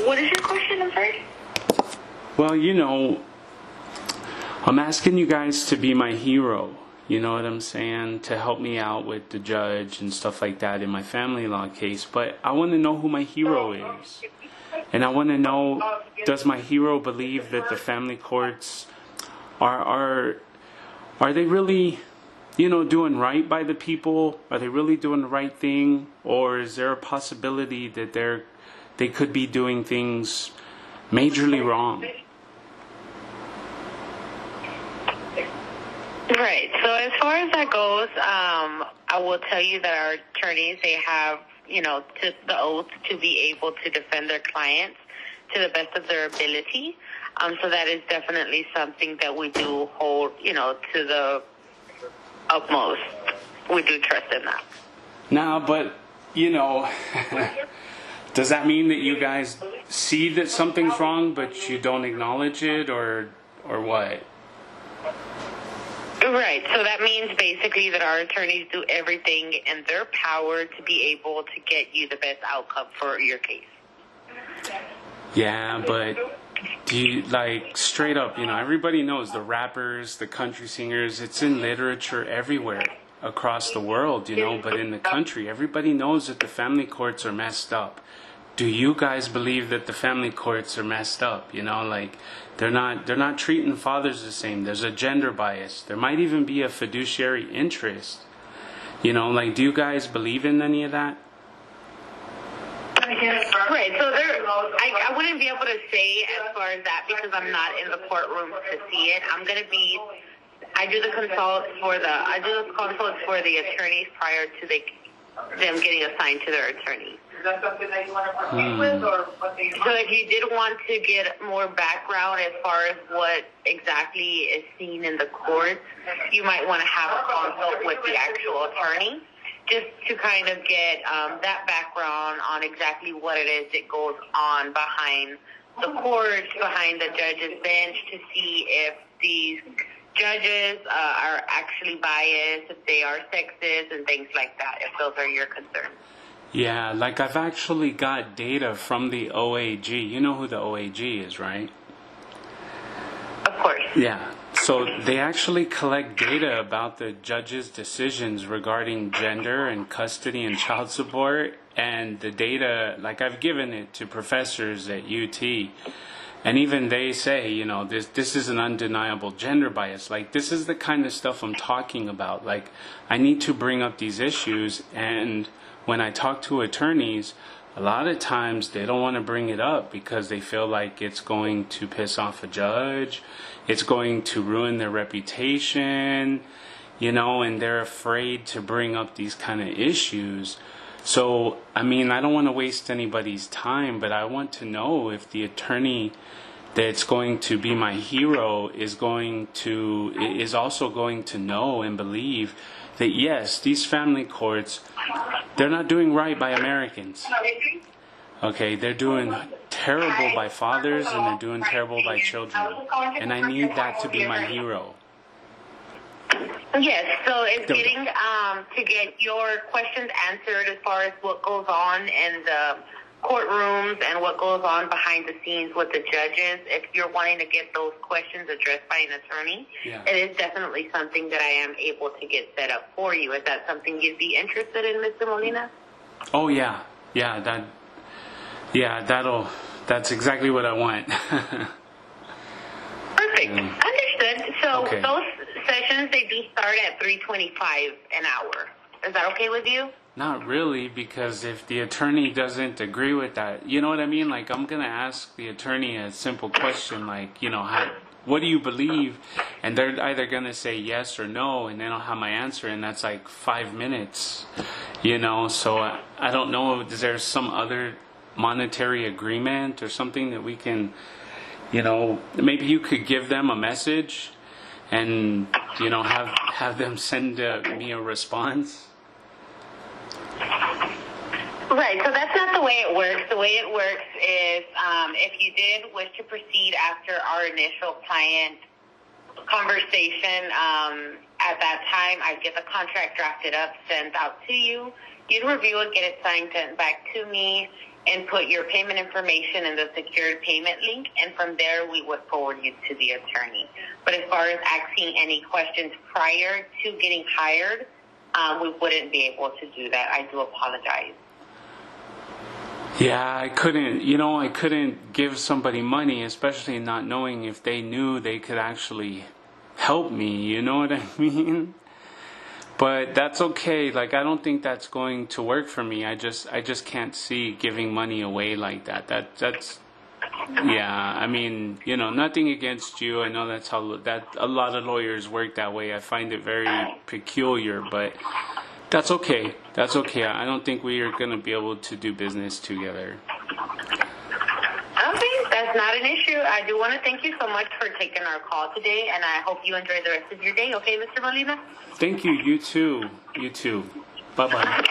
What is your question, I'm sorry? Well, I'm asking you guys to be my hero. You know what I'm saying? To help me out with the judge and stuff like that in my family law case. But I want to know who my hero is. And I want to know, does my hero believe that the family courts are they really, doing right by the people? Are they really doing the right thing? Or is there a possibility that they could be doing things majorly wrong? Right. So as far as that goes, I will tell you that our attorneys, they have, took the oath to be able to defend their clients to the best of their ability. So that is definitely something that we do hold, to the utmost. We do trust in that. Now, but, does that mean that you guys see that something's wrong, but you don't acknowledge it, or what? Right. So that means basically that our attorneys do everything in their power to be able to get you the best outcome for your case. Yeah, but do you, straight up, everybody knows the rappers, the country singers, it's in literature everywhere across the world, but in the country, everybody knows that the family courts are messed up. Do you guys believe that the family courts are messed up? They're not treating fathers the same. There's a gender bias. There might even be a fiduciary interest. Do you guys believe in any of that? Right. So I wouldn't be able to say as far as that because I'm not in the courtroom to see it. I do the consults for the attorneys prior to them getting assigned to their attorney. Is that something that you want to proceed with, or what do you? So if you did want to get more background as far as what exactly is seen in the courts, you might want to have a consult with the actual attorney, just to kind of get that background on exactly what it is that goes on behind the courts, behind the judge's bench, to see if these judges are actually biased, if they are sexist, and things like that, if those are your concerns. Yeah, I've actually got data from the OAG. You know who the OAG is, right? Of course. Yeah. So they actually collect data about the judges' decisions regarding gender and custody and child support. And the data, I've given it to professors at UT. And even they say, this is an undeniable gender bias. This is the kind of stuff I'm talking about. I need to bring up these issues, and when I talk to attorneys, a lot of times they don't want to bring it up because they feel like it's going to piss off a judge, it's going to ruin their reputation, and they're afraid to bring up these kind of issues. So, I don't want to waste anybody's time, but I want to know if the attorney that's going to be my hero is also going to know and believe that yes, these family courts, they're not doing right by Americans. Okay, they're doing terrible by fathers and they're doing terrible by children. And I need that to be my hero. Yes, so it's getting to get your questions answered as far as what goes on in the courtrooms and what goes on behind the scenes with the judges. If you're wanting to get those questions addressed by an attorney, It is definitely something that I am able to get set up for you. Is that something you'd be interested in, Mr. Molina? Oh yeah, that's exactly what I want. Perfect. Understood. So those sessions, they do start at $3.25 an hour. Is that okay with you? Not really, because if the attorney doesn't agree with that, you know what I mean? I'm going to ask the attorney a simple question what do you believe? And they're either going to say yes or no, and then I'll have my answer, and that's 5 minutes, So I don't know if there's some other monetary agreement or something that we can, maybe you could give them a message and, have them send me a response. Right, so that's not the way it works. The way it works is if you did wish to proceed after our initial client conversation, at that time, I'd get the contract drafted up, sent out to you. You'd review it, get it signed, sent back to me. input your payment information in the secured payment link, and from there we would forward you to the attorney. But as far as asking any questions prior to getting hired, we wouldn't be able to do that. I do apologize. Yeah, I couldn't give somebody money, especially not knowing if they knew they could actually help me, you know what I mean? But that's okay. Like, I don't think that's going to work for me. I just can't see giving money away like that. That's yeah, I mean, nothing against you. I know that's how a lot of lawyers work that way. I find it very peculiar, but that's okay. That's okay. I don't think we are going to be able to do business together. Okay, that's not an issue. I do want to thank you so much for taking our call today, and I hope you enjoy the rest of your day. Okay, Mr. Molina? Thank you. You too. You too. Bye-bye.